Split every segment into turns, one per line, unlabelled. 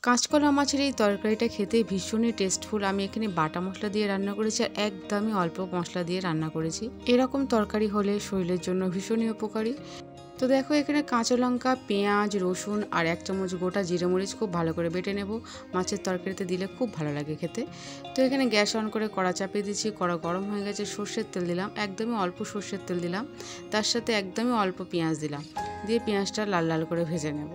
কাঁচকলা মাছের এই তরকারিটা খেতে ভীষণই টেস্টফুল। আমি এখানে বাটা মশলা দিয়ে রান্না করেছি আর একদমই অল্প মশলা দিয়ে রান্না করেছি। এরকম তরকারি হলে শরীরের জন্য ভীষণই উপকারী। তো দেখো এখানে কাঁচা লঙ্কা, পেঁয়াজ, রসুন আর 1 চামচ গোটা জিরে মরিচ খুব ভালো করে বেটে নেব। মাছের তরকারিতে দিলে খুব ভালো লাগে খেতে। তো এখানে গ্যাস অন করে কড়া চাপিয়ে দিচ্ছি। কড়া গরম হয়ে গেছে, সর্ষের তেল দিলাম, একদমই অল্প সর্ষের তেল দিলাম। তার সাথে একদমই অল্প পেঁয়াজ দিলাম, দিয়ে পেঁয়াজটা লাল লাল করে ভেজে নেব।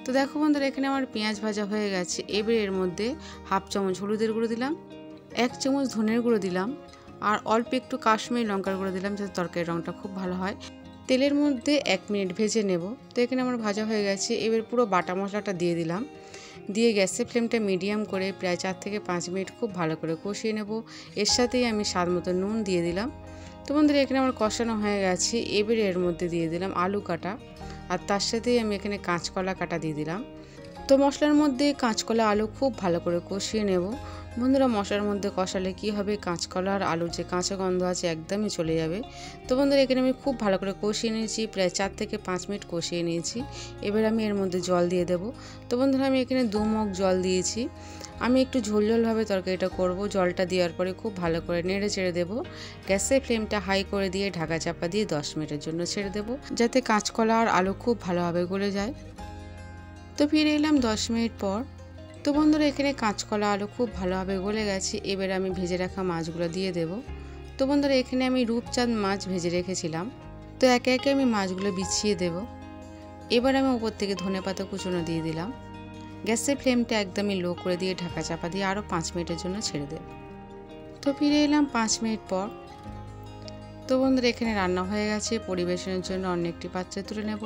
তো দেখো বন্ধুরা, এখানে আমার পেঁয়াজ ভাজা হয়ে গেছে। এবার এর মধ্যে 1/2 চামচ হলুদের গুঁড়ো দিলাম, 1 চামচ ধনের গুঁড়ো দিলাম আর অল্প একটু কাশ্মীরি লঙ্কার গুঁড়ো দিলাম, যাতে তরকারির রঙটা খুব ভালো হয়। তেলের মধ্যে 1 মিনিট ভেজে নেব। তো এখানে আমার ভাজা হয়ে গেছে। এবার পুরো বাটা মশলাটা দিয়ে দিলাম, দিয়ে গ্যাসের ফ্লেমটা মিডিয়াম করে প্রায় 4 থেকে 5 মিনিট খুব ভালো করে কষিয়ে নেব। এর সাথেই আমি স্বাদ মতো নুন দিয়ে দিলাম। তো বন্ধুরা, এখানে আমার কষানো হয়ে গেছে। এবার এর মধ্যে দিয়ে দিলাম আলু কাটা আর তার সাথেই আমি এখানে কাঁচকলা কাটা দিয়ে দিলাম। তো মশলার মধ্যে কাঁচকলা আলু খুব ভালো করে কষিয়ে নেব। বন্ধুরা, মশলার মধ্যে কষালে কি হবে, কাঁচকলা আর আলুর যে কাঁচা গন্ধ আছে একদমই চলে যাবে। তো বন্ধুরা, এখানে আমি খুব ভালো করে কষিয়ে নিয়েছি, প্রায় 4 থেকে 5 মিনিট কষিয়ে নিয়েছি। এবার আমি এর মধ্যে জল দিয়ে দেব। তো বন্ধুরা, আমি এখানে 2 মগ জল দিয়েছি। আমি একটু ঝোল ঝোলভাবে তরকারিটা করব। জলটা দেওয়ার পরে খুব ভালো করে নেড়ে চেড়ে দেবো। গ্যাসের ফ্লেমটা হাই করে দিয়ে ঢাকা চাপা দিয়ে 10 মিনিটের জন্য ছেড়ে দেবো, যাতে কাঁচকলা আর আলু খুব ভালোভাবে গলে যায়। তো ফিরে এলাম 10 মিনিট পর। তো বন্ধুরা, এখানে কাঁচকলা আলু খুব ভালোভাবে গলে গেছে। এবার আমি ভেজে রাখা মাছগুলো দিয়ে দেব। তো বন্ধুরা, এখানে আমি রূপচাঁদ মাছ ভেজে রেখেছিলাম। তো একে একে আমি মাছগুলো বিছিয়ে দেব। এবার আমি উপর থেকে ধনেপাতা কুচনো দিয়ে দিলাম। গ্যাসের ফ্লেমটা একদমই লো করে দিয়ে ঢাকা চাপা দিয়ে আরও 5 মিনিটের জন্য ছেড়ে দেব। তো ফিরে এলাম 5 মিনিট পর। তো বন্ধুরা, এখানে রান্না হয়ে গেছে। পরিবেশনের জন্য অন্য একটি পাত্রে তুলে নেব।